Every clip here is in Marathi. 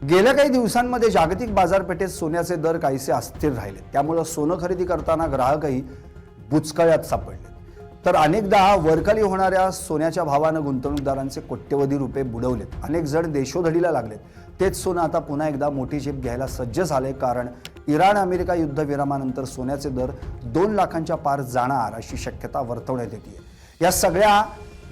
गेल्या काही दिवसांमध्ये जागतिक बाजारपेठेत सोन्याचे दर काहीसे अस्थिर राहिले। त्यामुळे सोनं खरेदी करताना ग्राहकही बुचकळ्यात सापडले। तर अनेकदा वरखाली होणाऱ्या सोन्याच्या भावाने गुंतवणूकदारांचे कोट्यवधी रुपये बुडवलेत। अनेक जण देशोधडीला लागलेत। तेच सोनं आता पुन्हा एकदा मोठी झेप घ्यायला सज्ज झाले, कारण इराण अमेरिका युद्धविरामानंतर सोन्याचे दर 2 लाखांच्या पार जाणार अशी शक्यता वर्तवण्यात येते। या सगळ्या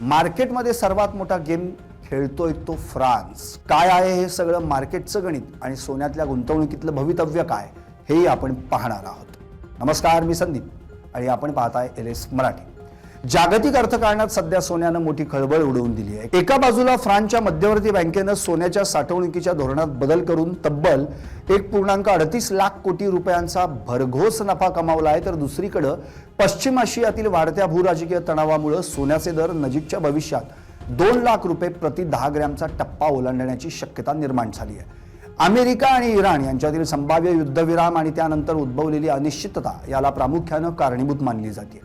मार्केटमध्ये सर्वात मोठा गेम खेळतोय तो फ्रान्स। काय आहे हे सगळं मार्केटचं गणित आणि सोन्यातल्या गुंतवणुकीतलं भवितव्य काय, हेही आपण पाहणार आहोत। नमस्कार, मी संदीप आणि आपण पाहताय LS मराठी। जागतिक अर्थकारणात सध्या सोन्यानं मोठी खळबळ उडवून दिली आहे। एका बाजूला फ्रान्सच्या मध्यवर्ती बँकेनं सोन्याच्या साठवणुकीच्या धोरणात बदल करून तब्बल 1.38 लाख कोटी रुपयांचा भरघोस नफा कमावला आहे, तर दुसरीकडे पश्चिम आशियातील वाढत्या भूराजकीय तणावामुळे सोन्याचे दर नजीकच्या भविष्यात 2 लाख रुपये प्रति 10 ग्रॅमचा टप्पा ओलांडण्याची शक्यता निर्माण झाली आहे। अमेरिका आणि इराण यांच्यातील संभाव्य युद्धविराम आणि त्यानंतर उद्भवलेली अनिश्चितता याला प्रामुख्याने कारणीभूत मानली जाते।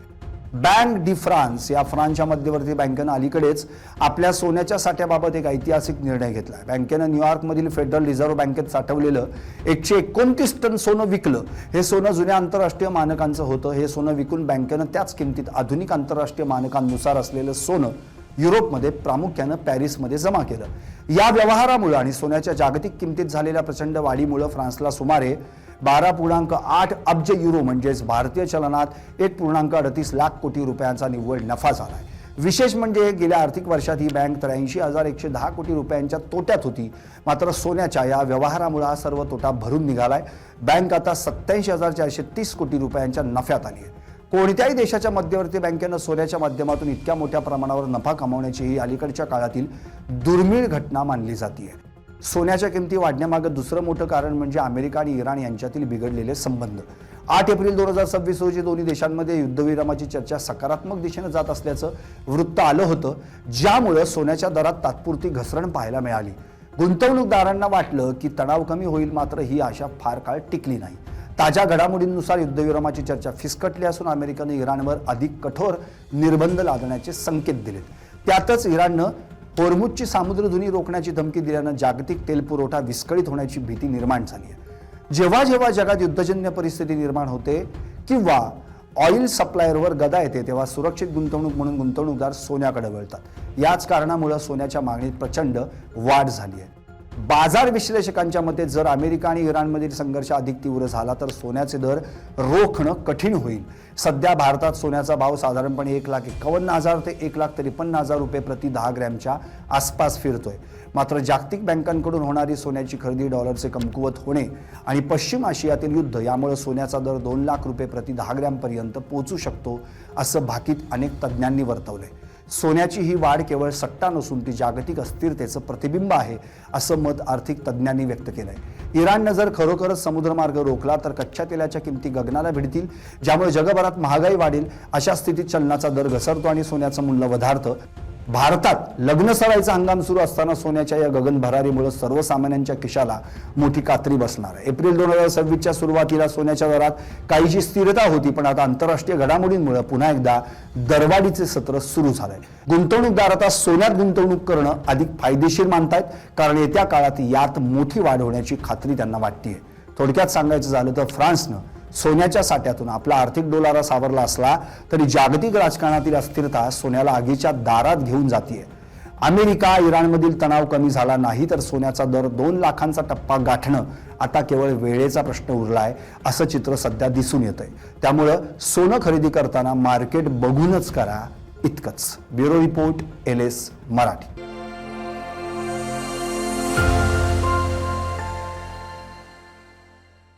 बँक डी फ्रान्स या फ्रान्सच्या मध्यवर्ती बँकेनं अलीकडेच आपल्या सोन्याच्या साठ्याबाबत एक ऐतिहासिक निर्णय घेतला। बँकेनं न्यूयॉर्कमधील फेडरल रिझर्व्ह बँकेत साठवलेलं 129 टन सोनं विकलं। हे सोनं जुन्या आंतरराष्ट्रीय मानकांचं होतं। हे सोनं विकून बँकेनं त्याच किमतीत आधुनिक आंतरराष्ट्रीय मानकांनुसार असलेलं सोनं युरोपमध्ये प्रामुख्याने पॅरिसमध्ये जमा केलं। या व्यवहारामुळे आणि सोन्याच्या जागतिक किमतीत झालेल्या प्रचंड वाढीमुळे फ्रान्सला सुमारे 12.8 अब्ज युरो म्हणजेच भारतीय चलनात 1.38 लाख कोटी रुपयांचा निव्वळ नफा झाला आहे। विशेष म्हणजे गेल्या आर्थिक वर्षात ही बँक 83,110 कोटी रुपयांच्या तोट्यात होती। मात्र सोन्याच्या या व्यवहारामुळे हा सर्व तोटा भरून निघालाय। बँक आता 87,430 कोटी रुपयांच्या नफ्यात आली आहे। कोणत्याही देशाच्या मध्यवर्ती बँकेनं सोन्याच्या माध्यमातून इतक्या मोठ्या प्रमाणावर नफा कमावण्याची ही अलीकडच्या काळातील दुर्मिळ घटना मानली जाते। सोन्याच्या किमती वाढण्यामागे दुसरं मोठं कारण म्हणजे अमेरिका आणि इराण यांच्यातील बिघडलेले संबंध। 8 एप्रिल 2026 रोजी दोन्ही देशांमध्ये युद्धविरामाची चर्चा सकारात्मक दिशेने जात असल्याचं वृत्त आलं होतं, ज्यामुळे सोन्याच्या दरात तात्पुरती घसरण पाहायला मिळाली। गुंतवणूकदारांना वाटलं की तणाव कमी होईल, मात्र ही आशा फार काळ टिकली नाही। ताज्या घडामोडींनुसार युद्धविरामाची चर्चा फिसकटली असून अमेरिकेने इराणवर अधिक कठोर निर्बंध लादण्याचे संकेत दिलेत। त्यातच इराणनं होर्मुझची सामुद्रधुनी रोखण्याची धमकी दिल्यानं जागतिक तेल पुरवठा विस्कळीत होण्याची भीती निर्माण झाली आहे। जेव्हा जेव्हा जगात युद्धजन्य परिस्थिती निर्माण होते किंवा ऑइल सप्लायरवर गदा येते, तेव्हा सुरक्षित गुंतवणूक म्हणून गुंतवणूकदार सोन्याकडे वळतात। याच कारणामुळे सोन्याच्या मागणीत प्रचंड वाढ झाली आहे। बाजार विश्लेषकांच्या मते जर अमेरिका आणि इराणमधील संघर्ष अधिक तीव्र झाला तर सोन्याचे दर रोखणं कठीण होईल। सध्या भारतात सोन्याचा भाव साधारणपणे 1,51,000 ते 1,53,000 रुपये प्रति 10 ग्रॅमच्या आसपास फिरतोय। मात्र जागतिक बँकांकडून होणारी सोन्याची खरेदी, डॉलरचे कमकुवत होणे आणि पश्चिम आशियातील युद्ध यामुळे सोन्याचा दर 2 लाख रुपये प्रति 10 ग्रॅमपर्यंत पोहोचू शकतो असं भाकीत अनेक तज्ज्ञांनी वर्तवलंय। सोन्याची ही वाढ केवळ सट्टा नसून ती जागतिक अस्थिरतेचं प्रतिबिंब आहे असं मत आर्थिक तज्ज्ञांनी व्यक्त केलंय। इराणनं जर खरोखरच समुद्रमार्ग रोखला तर कच्च्या तेलाच्या किमती गगनाला भिडतील, ज्यामुळे जगभरात महागाई वाढेल। अशा स्थितीत चलनाचा दर घसरतो आणि सोन्याचं मूल्य वधारतं। भारतात लग्न सराईचा हंगाम सुरू असताना सोन्याच्या या गगनभरारीमुळे सर्वसामान्यांच्या खिशाला मोठी कात्री बसणार आहे। एप्रिल 2026च्या सुरुवातीला सोन्याच्या दरात काहीशी स्थिरता होती, पण आता आंतरराष्ट्रीय घडामोडींमुळे पुन्हा एकदा दरवाढीचे सत्र सुरू झालंय। गुंतवणूकदार आता सोन्यात गुंतवणूक करणं अधिक फायदेशीर मानतायत, कारण येत्या काळात यात मोठी वाढ होण्याची खात्री त्यांना वाटतेय। थोडक्यात सांगायचं झालं तर फ्रान्सनं सोन्याच्या साठ्यातून आपला आर्थिक डोलारा सावरला असला तरी जागतिक राजकारणातील अस्थिरता सोन्याला आगीच्या दारात घेऊन जाते। अमेरिका इराणमधील तणाव कमी झाला नाही तर सोन्याचा दर 2 लाखांचा टप्पा गाठणं आता केवळ वेळेचा प्रश्न उरलाय असं चित्र सध्या दिसून येतंय। त्यामुळे सोनं खरेदी करताना मार्केट बघूनच करा, इतकंच। Bureau report, LS Marathi.